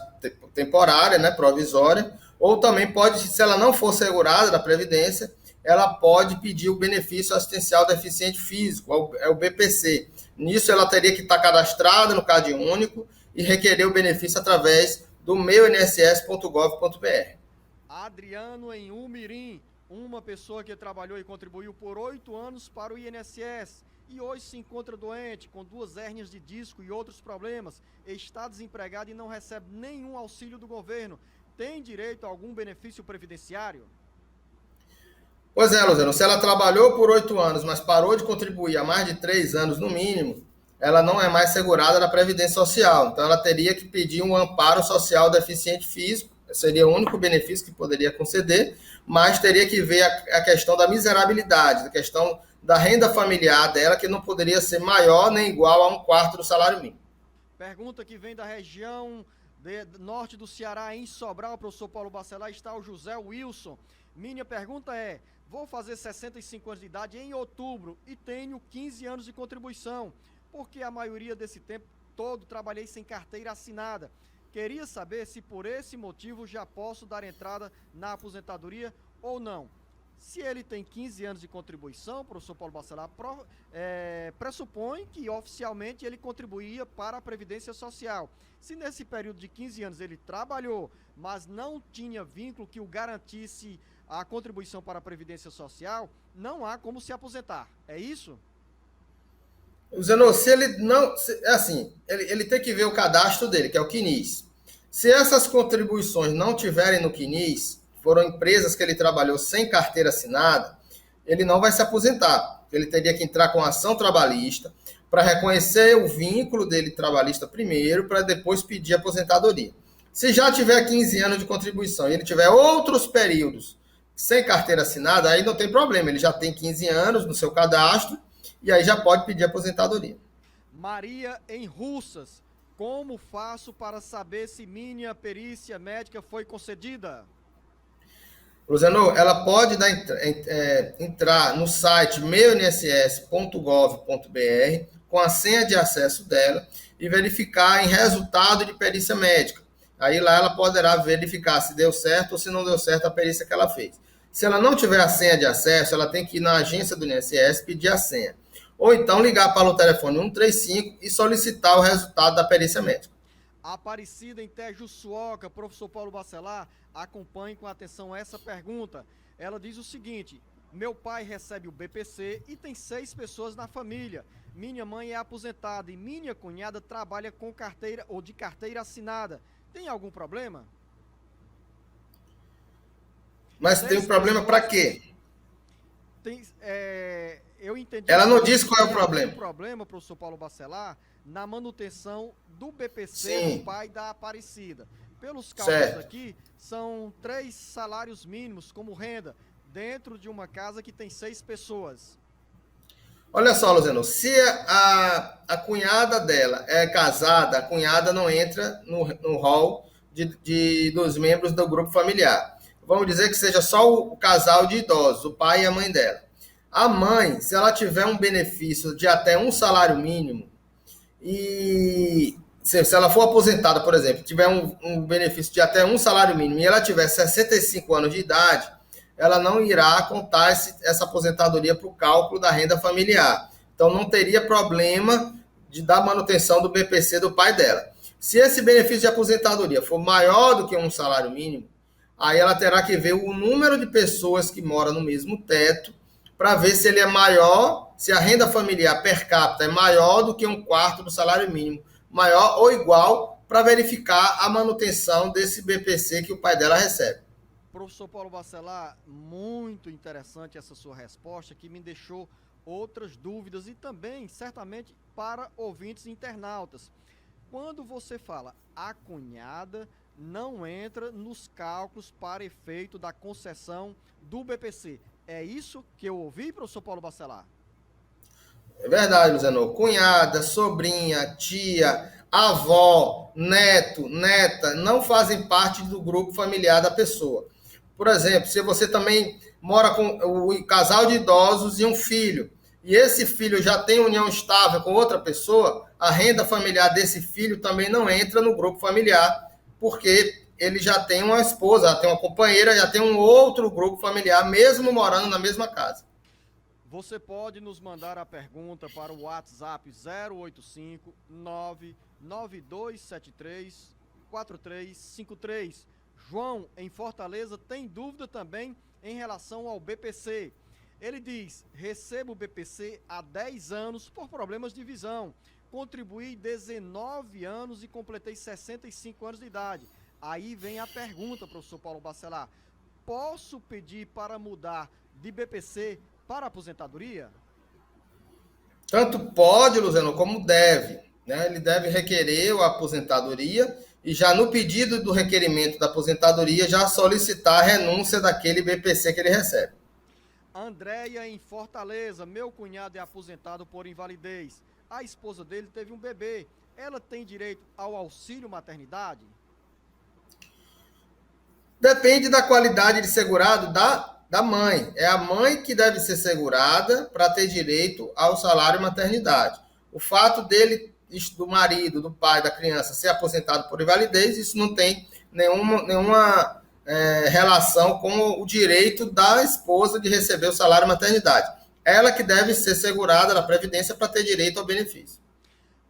temporária, né, provisória, ou também pode, se ela não for segurada da Previdência, ela pode pedir o benefício assistencial deficiente físico, é o BPC. Nisso ela teria que estar cadastrada no Cade Único e requerer o benefício através do meuinss.gov.br. Adriano, em Umirim, uma pessoa que trabalhou e contribuiu por 8 anos para o INSS e hoje se encontra doente, com 2 hérnias de disco e outros problemas, está desempregado e não recebe nenhum auxílio do governo. Tem direito a algum benefício previdenciário? Pois é, Luciano, se ela trabalhou por 8 anos, mas parou de contribuir há mais de 3 anos no mínimo, ela não é mais segurada da Previdência Social. Então ela teria que pedir um amparo social deficiente físico, seria o único benefício que poderia conceder, mas teria que ver a questão da miserabilidade, a questão da renda familiar dela, que não poderia ser maior nem igual a 1/4 do salário mínimo. Pergunta que vem da região norte do Ceará, em Sobral, professor Paulo Bacelar, está o José Wilson. Minha pergunta é, vou fazer 65 anos de idade em outubro e tenho 15 anos de contribuição, porque a maioria desse tempo todo trabalhei sem carteira assinada. Queria saber se por esse motivo já posso dar entrada na aposentadoria ou não. Se ele tem 15 anos de contribuição, professor Paulo Bacelar, pressupõe que oficialmente ele contribuía para a Previdência Social. Se nesse período de 15 anos ele trabalhou, mas não tinha vínculo que o garantisse a contribuição para a Previdência Social, não há como se aposentar. É isso? Zenon, se ele não... ele tem que ver o cadastro dele, que é o CNIS. Se essas contribuições não tiverem no CNIS, foram empresas que ele trabalhou sem carteira assinada, ele não vai se aposentar. Ele teria que entrar com ação trabalhista para reconhecer o vínculo dele trabalhista primeiro, para depois pedir aposentadoria. Se já tiver 15 anos de contribuição e ele tiver outros períodos sem carteira assinada, aí não tem problema. Ele já tem 15 anos no seu cadastro e aí já pode pedir aposentadoria. Maria em Russas, como faço para saber se minha perícia médica foi concedida? Luziano, ela pode entrar no site meuinss.gov.br com a senha de acesso dela e verificar em resultado de perícia médica. Aí lá ela poderá verificar se deu certo ou se não deu certo a perícia que ela fez. Se ela não tiver a senha de acesso, ela tem que ir na agência do INSS pedir a senha. Ou então ligar para o telefone 135 e solicitar o resultado da perícia médica. Aparecida em Tejuçuoca, professor Paulo Bacelar, acompanhe com atenção essa pergunta. Ela diz o seguinte: meu pai recebe o BPC e tem 6 pessoas na família. Minha mãe é aposentada e minha cunhada trabalha com carteira ou de carteira assinada. Tem algum problema? Mas tem um problema para quê? Eu entendi. Ela não disse qual é o problema. Tem um problema, professor Paulo Bacelar, na manutenção do BPC Sim. do pai da Aparecida. Pelos cálculos Certo. aqui, são 3 salários mínimos como renda dentro de uma casa que tem 6 pessoas. Olha só, Luziano, se a cunhada dela é casada, a cunhada não entra no rol dos membros do grupo familiar. Vamos dizer que seja só o casal de idosos, o pai e a mãe dela. A mãe, se ela tiver um benefício de até um salário mínimo, e se ela for aposentada, por exemplo, tiver um benefício de até um salário mínimo e ela tiver 65 anos de idade, ela não irá contar essa aposentadoria para o cálculo da renda familiar. Então, não teria problema de dar manutenção do BPC do pai dela. Se esse benefício de aposentadoria for maior do que um salário mínimo, aí ela terá que ver o número de pessoas que moram no mesmo teto para ver se ele é maior, se a renda familiar per capita é maior do que 1/4 do salário mínimo, maior ou igual, para verificar a manutenção desse BPC que o pai dela recebe. Professor Paulo Bacelar, muito interessante essa sua resposta, que me deixou outras dúvidas e também, certamente, para ouvintes internautas. Quando você fala a cunhada não entra nos cálculos para efeito da concessão do BPC, é isso que eu ouvi, professor Paulo Bacelar? É verdade, Luziano. Cunhada, sobrinha, tia, avó, neto, neta, não fazem parte do grupo familiar da pessoa. Por exemplo, se você também mora com o casal de idosos e um filho, e esse filho já tem união estável com outra pessoa, a renda familiar desse filho também não entra no grupo familiar, porque ele já tem uma esposa, já tem uma companheira, já tem um outro grupo familiar, mesmo morando na mesma casa. Você pode nos mandar a pergunta para o WhatsApp 085 99273 4353. João, em Fortaleza, tem dúvida também em relação ao BPC. Ele diz: recebo o BPC há 10 anos por problemas de visão. Contribuí 19 anos e completei 65 anos de idade. Aí vem a pergunta, professor Paulo Bacelar: posso pedir para mudar de BPC para aposentadoria? Tanto pode, Luziano, como deve. Né? Ele deve requerer a aposentadoria e já no pedido do requerimento da aposentadoria já solicitar a renúncia daquele BPC que ele recebe. Andréia, em Fortaleza, meu cunhado é aposentado por invalidez. A esposa dele teve um bebê. Ela tem direito ao auxílio maternidade? Depende da qualidade de segurado da mãe. É a mãe que deve ser segurada para ter direito ao salário maternidade. O fato dele do marido, do pai, da criança ser aposentado por invalidez, isso não tem nenhuma relação com o direito da esposa de receber o salário maternidade. Ela que deve ser segurada na Previdência para ter direito ao benefício.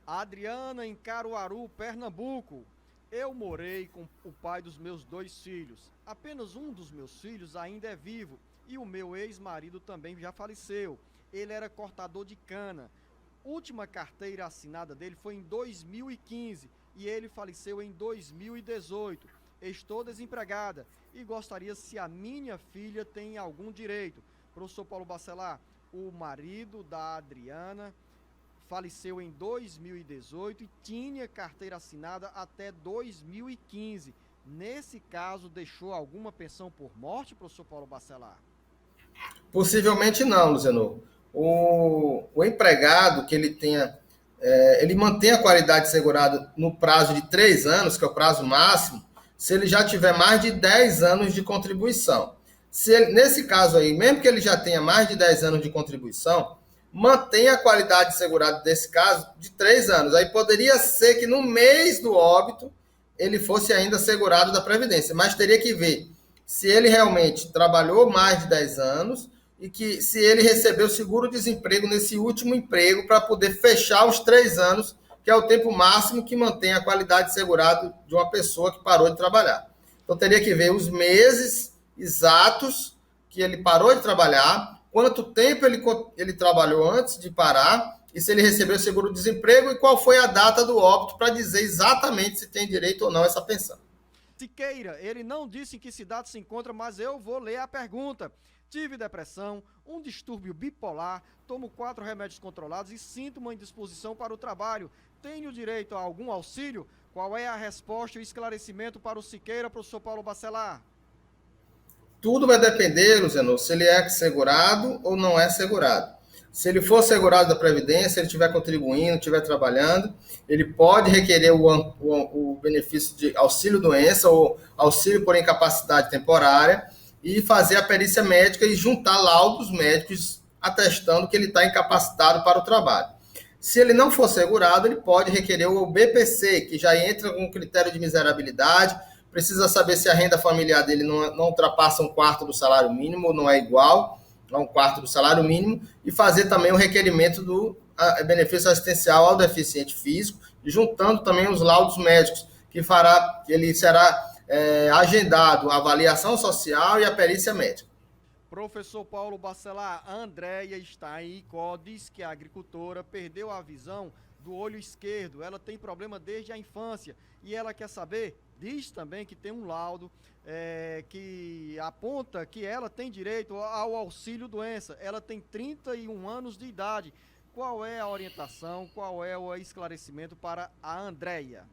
Adriana, em Caruaru, Pernambuco. Eu morei com o pai dos meus 2 filhos. Apenas um dos meus filhos ainda é vivo e o meu ex-marido também já faleceu. Ele era cortador de cana. Última carteira assinada dele foi em 2015 e ele faleceu em 2018. Estou desempregada e gostaria se a minha filha tem algum direito. Professor Paulo Bacelar, o marido da Adriana faleceu em 2018 e tinha carteira assinada até 2015. Nesse caso, deixou alguma pensão por morte, professor Paulo Bacelar? Possivelmente não, Luciano. O empregado que ele tenha, ele mantém a qualidade segurada no prazo de 3 anos, que é o prazo máximo, se ele já tiver mais de 10 anos de contribuição. Nesse caso aí, mesmo que ele já tenha mais de 10 anos de contribuição, mantém a qualidade segurada desse caso de 3 anos. Aí poderia ser que no mês do óbito ele fosse ainda segurado da Previdência, mas teria que ver se ele realmente trabalhou mais de 10 anos e que se ele recebeu seguro-desemprego nesse último emprego para poder fechar os 3 anos, que é o tempo máximo que mantém a qualidade segurada de uma pessoa que parou de trabalhar. Então, teria que ver os meses exatos que ele parou de trabalhar, quanto tempo ele trabalhou antes de parar, e se ele recebeu seguro-desemprego e qual foi a data do óbito para dizer exatamente se tem direito ou não a essa pensão. Siqueira, ele não disse em que cidade se encontra, mas eu vou ler a pergunta. Tive depressão, um distúrbio bipolar, tomo 4 remédios controlados e sinto uma indisposição para o trabalho. Tenho direito a algum auxílio? Qual é a resposta e o esclarecimento para o Siqueira, professor Paulo Bacelar? Tudo vai depender, Luciano, se ele é segurado ou não é segurado. Se ele for segurado da Previdência, ele estiver contribuindo, estiver trabalhando, ele pode requerer o benefício de auxílio-doença ou auxílio por incapacidade temporária e fazer a perícia médica e juntar laudos médicos atestando que ele está incapacitado para o trabalho. Se ele não for segurado, ele pode requerer o BPC, que já entra com critério de miserabilidade, precisa saber se a renda familiar dele não ultrapassa 1/4 do salário mínimo, não é igual a 1/4 do salário mínimo, e fazer também o requerimento do benefício assistencial ao deficiente físico, juntando também os laudos médicos, que ele será agendado a avaliação social e a perícia médica. Professor Paulo Bacelar, a Andréia está em Icó, diz que a agricultora perdeu a visão do olho esquerdo, ela tem problema desde a infância e ela quer saber, diz também que tem um laudo que aponta que ela tem direito ao auxílio-doença, ela tem 31 anos de idade. Qual é a orientação, qual é o esclarecimento para a Andréia?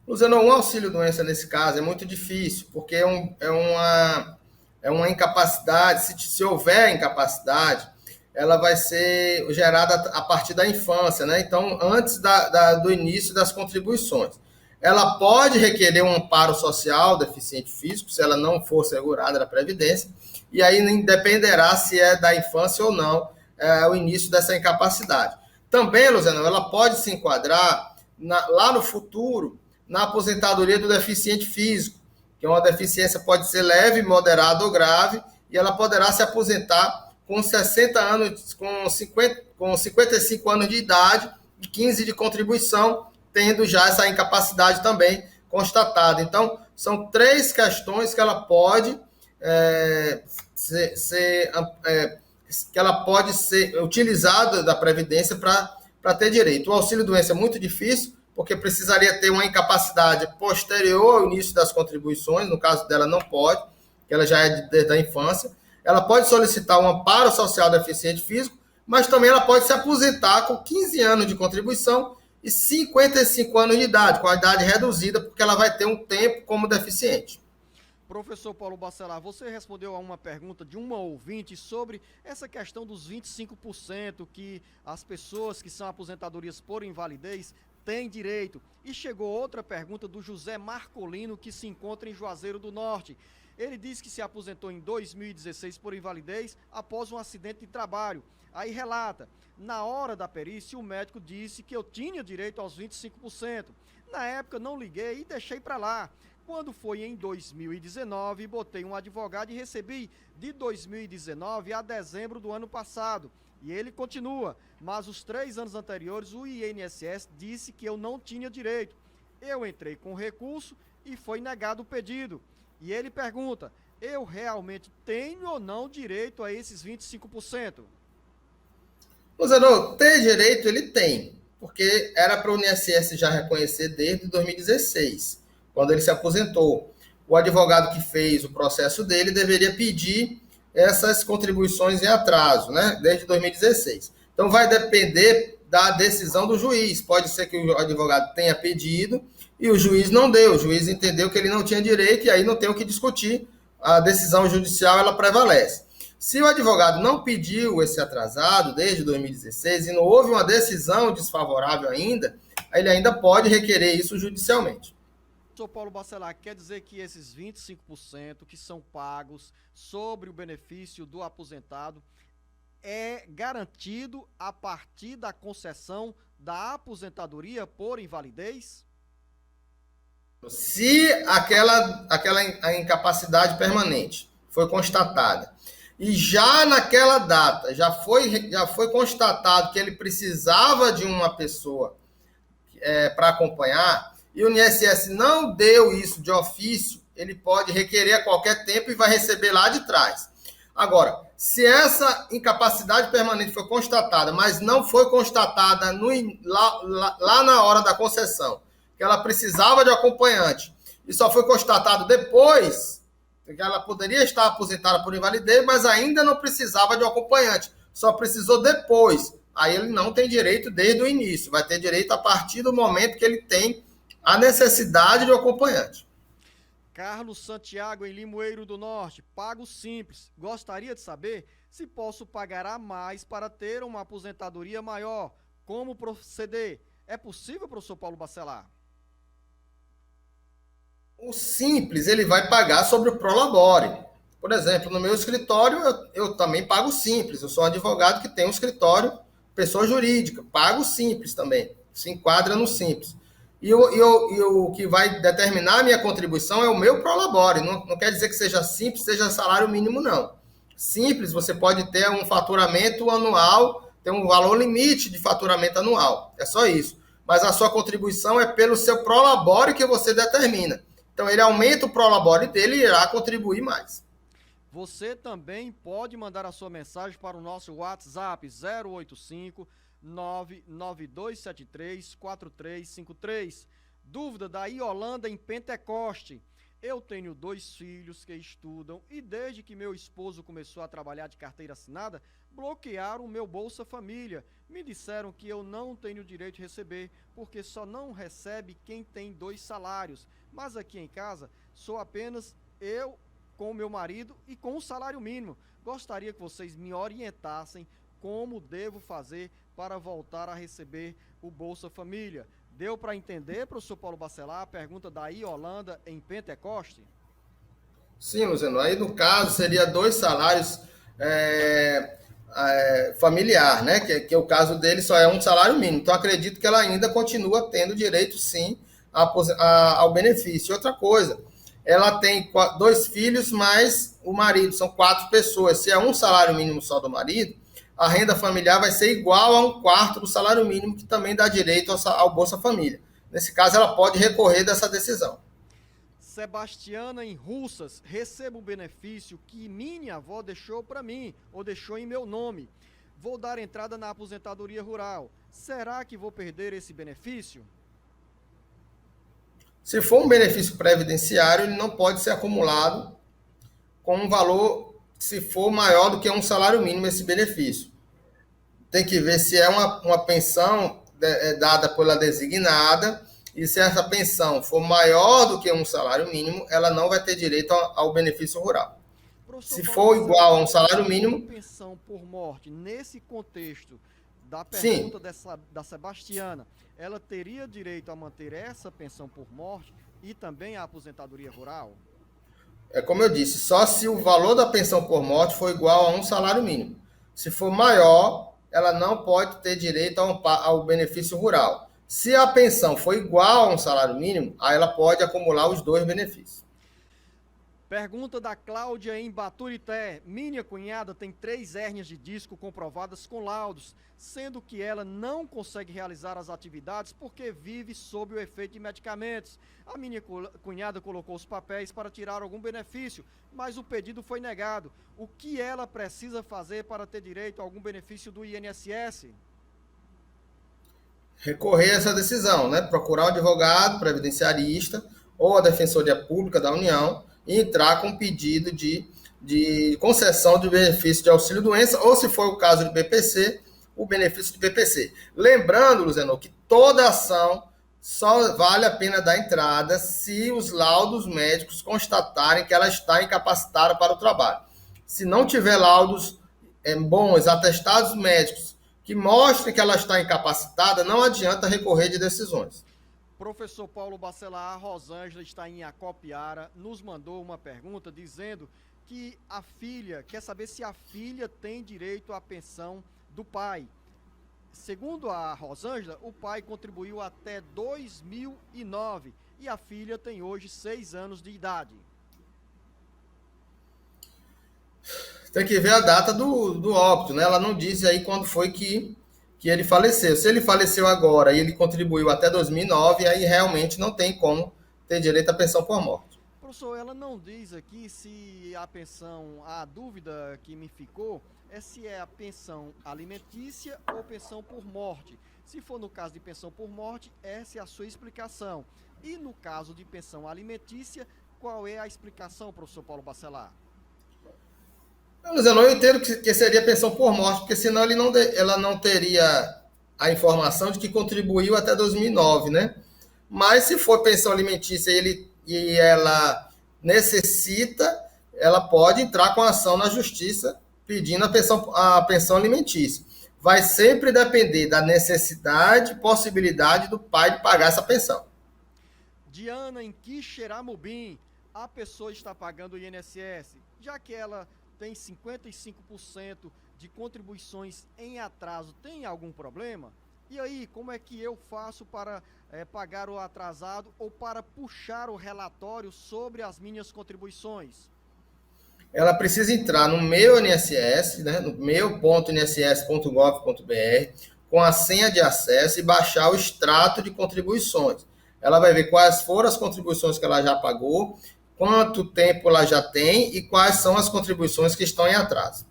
Luciano, um auxílio-doença nesse caso é muito difícil, porque é uma incapacidade, se houver incapacidade, ela vai ser gerada a partir da infância, né? Então, antes do início das contribuições. Ela pode requerer um amparo social deficiente físico, se ela não for segurada da Previdência, e aí dependerá se é da infância ou não o início dessa incapacidade. Também, Luciano, ela pode se enquadrar lá no futuro na aposentadoria do deficiente físico, que uma deficiência pode ser leve, moderada ou grave, e ela poderá se aposentar com 60 anos, com 55 anos de idade e 15 de contribuição, tendo já essa incapacidade também constatada. Então, são 3 questões que ela pode ser utilizada da Previdência para ter direito. O auxílio-doença é muito difícil, porque precisaria ter uma incapacidade posterior ao início das contribuições, no caso dela não pode, que ela já é desde a infância. Ela pode solicitar um amparo social deficiente físico, mas também ela pode se aposentar com 15 anos de contribuição e 55 anos de idade, com a idade reduzida, porque ela vai ter um tempo como deficiente. Professor Paulo Bacelar, você respondeu a uma pergunta de uma ouvinte sobre essa questão dos 25% que as pessoas que são aposentadorias por invalidez tem direito. E chegou outra pergunta do José Marcolino, que se encontra em Juazeiro do Norte. Ele disse que se aposentou em 2016 por invalidez após um acidente de trabalho. Aí relata, na hora da perícia o médico disse que eu tinha direito aos 25%. Na época não liguei e deixei para lá. Quando foi em 2019, botei um advogado e recebi de 2019 a dezembro do ano passado. E ele continua, mas os 3 anos anteriores o INSS disse que eu não tinha direito. Eu entrei com recurso e foi negado o pedido. E ele pergunta, eu realmente tenho ou não direito a esses 25%? O Zenô, ter direito ele tem, porque era para o INSS já reconhecer desde 2016, quando ele se aposentou. O advogado que fez o processo dele deveria pedir essas contribuições em atraso, né, desde 2016. Então vai depender da decisão do juiz. Pode ser que o advogado tenha pedido e o juiz não deu. O juiz entendeu que ele não tinha direito e aí não tem o que discutir. A decisão judicial ela prevalece. Se o advogado não pediu esse atrasado desde 2016 e não houve uma decisão desfavorável ainda, ele ainda pode requerer isso judicialmente. Professor Paulo Bacelar, quer dizer que esses 25% que são pagos sobre o benefício do aposentado é garantido a partir da concessão da aposentadoria por invalidez? Se aquela incapacidade permanente foi constatada e já naquela data já foi constatado que ele precisava de uma pessoa para acompanhar, e o INSS não deu isso de ofício, ele pode requerer a qualquer tempo e vai receber lá de trás. Agora, se essa incapacidade permanente foi constatada, mas não foi constatada lá na hora da concessão, que ela precisava de acompanhante, e só foi constatado depois, que ela poderia estar aposentada por invalidez, mas ainda não precisava de um acompanhante, só precisou depois. Aí ele não tem direito desde o início, vai ter direito a partir do momento que ele tem a necessidade de um acompanhante. Carlos Santiago, em Limoeiro do Norte, pago simples. Gostaria de saber se posso pagar a mais para ter uma aposentadoria maior. Como proceder? É possível, professor Paulo Bacelar? O simples, ele vai pagar sobre o prolabore. Por exemplo, no meu escritório, eu também pago simples. Eu sou um advogado que tem um escritório, pessoa jurídica. Pago simples também. Se enquadra no simples. E o que vai determinar a minha contribuição é o meu prolabore. Não quer dizer que seja simples, seja salário mínimo, não. Simples, você pode ter um faturamento anual, tem um valor limite de faturamento anual. É só isso. Mas a sua contribuição é pelo seu prolabore que você determina. Então, ele aumenta o prolabore dele e irá contribuir mais. Você também pode mandar a sua mensagem para o nosso WhatsApp 085 992734353. Dúvida da Iolanda em Pentecoste. Eu tenho 2 filhos que estudam e desde que meu esposo começou a trabalhar de carteira assinada, bloquearam o meu Bolsa Família. Me disseram que eu não tenho direito de receber, porque só não recebe quem tem 2 salários. Mas aqui em casa, sou apenas eu com o meu marido e com o salário mínimo. Gostaria que vocês me orientassem como devo fazer para voltar a receber o Bolsa Família. Deu para entender, professor Paulo Bacelar, a pergunta da Iolanda em Pentecoste? Sim, Luciano. Aí, no caso, seria 2 salários familiar, né? Que o caso dele só é um salário mínimo. Então, acredito que ela ainda continua tendo direito, sim, ao benefício. Outra coisa, ela tem 2 filhos, mais o marido. São 4 pessoas. Se é um salário mínimo só do marido, a renda familiar vai ser igual a 1/4 do salário mínimo, que também dá direito ao Bolsa Família. Nesse caso, ela pode recorrer dessa decisão. Sebastiana em Russas, recebo o benefício que minha avó deixou para mim, ou deixou em meu nome. Vou dar entrada na aposentadoria rural. Será que vou perder esse benefício? Se for um benefício previdenciário, ele não pode ser acumulado com um valor, se for maior do que um salário mínimo, esse benefício. Tem que ver se é uma pensão dada pela designada, e se essa pensão for maior do que um salário mínimo, ela não vai ter direito ao benefício rural. Se for igual a um salário mínimo... Pensão por morte, nesse contexto, Da Sim. pergunta da Sebastiana, ela teria direito a manter essa pensão por morte e também a aposentadoria rural? É como eu disse, só se o valor da pensão por morte for igual a um salário mínimo. Se for maior, ela não pode ter direito ao benefício rural. Se a pensão for igual a um salário mínimo, aí ela pode acumular os dois benefícios. Pergunta da Cláudia em Baturité. Minha cunhada tem 3 hérnias de disco comprovadas com laudos, sendo que ela não consegue realizar as atividades porque vive sob o efeito de medicamentos. A minha cunhada colocou os papéis para tirar algum benefício, mas o pedido foi negado. O que ela precisa fazer para ter direito a algum benefício do INSS? Recorrer a essa decisão, né? Procurar o advogado previdenciarista ou a Defensoria Pública da União e entrar com pedido de concessão de benefício de auxílio-doença, ou, se for o caso de BPC, o benefício de BPC. Lembrando, Luziano, que toda ação só vale a pena dar entrada se os laudos médicos constatarem que ela está incapacitada para o trabalho. Se não tiver laudos bons, atestados médicos, que mostrem que ela está incapacitada, não adianta recorrer de decisões. Professor Paulo Bacelar, a Rosângela está em Acopiara, nos mandou uma pergunta dizendo que a filha, quer saber se a filha tem direito à pensão do pai. Segundo a Rosângela, o pai contribuiu até 2009 e a filha tem hoje 6 anos de idade. Tem que ver a data do óbito, né? Ela não diz aí quando foi que ele faleceu. Se ele faleceu agora e ele contribuiu até 2009, aí realmente não tem como ter direito à pensão por morte. Professor, ela não diz aqui se a pensão, a dúvida que me ficou é se é a pensão alimentícia ou pensão por morte. Se for no caso de pensão por morte, essa é a sua explicação. E no caso de pensão alimentícia, qual é a explicação, professor Paulo Bacelar? Eu entendo que seria pensão por morte, porque senão ela não teria a informação de que contribuiu até 2009, né? Mas se for pensão alimentícia e ela necessita, ela pode entrar com ação na justiça pedindo a pensão alimentícia. Vai sempre depender da necessidade e possibilidade do pai de pagar essa pensão. Diana, em Quixeramobim, a pessoa está pagando o INSS, já que ela tem 55% de contribuições em atraso, tem algum problema? E aí, como é que eu faço para pagar o atrasado ou para puxar o relatório sobre as minhas contribuições? Ela precisa entrar no meu INSS, né, no meu.inss.gov.br, com a senha de acesso e baixar o extrato de contribuições. Ela vai ver quais foram as contribuições que ela já pagou, quanto tempo ela já tem e quais são as contribuições que estão em atraso.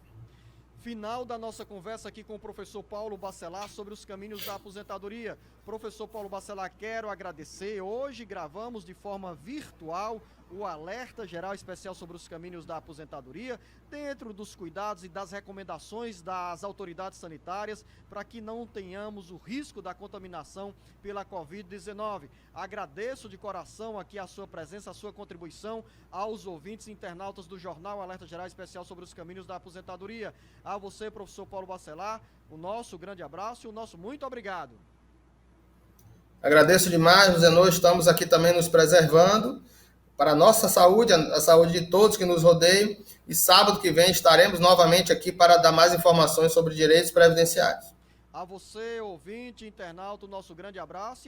Final da nossa conversa aqui com o professor Paulo Bacelar sobre os caminhos da aposentadoria. Professor Paulo Bacelar, quero agradecer. Hoje gravamos de forma virtual o alerta geral especial sobre os caminhos da aposentadoria, dentro dos cuidados e das recomendações das autoridades sanitárias, para que não tenhamos o risco da contaminação pela Covid-19. Agradeço de coração aqui a sua presença, a sua contribuição aos ouvintes e internautas do Jornal Alerta Geral Especial sobre os caminhos da aposentadoria. A você, professor Paulo Bacelar, o nosso grande abraço e o nosso muito obrigado. Agradeço demais, Luziano, estamos aqui também nos preservando para a nossa saúde, a saúde de todos que nos rodeiam, e sábado que vem estaremos novamente aqui para dar mais informações sobre direitos previdenciários. A você, ouvinte, internauta, o nosso grande abraço.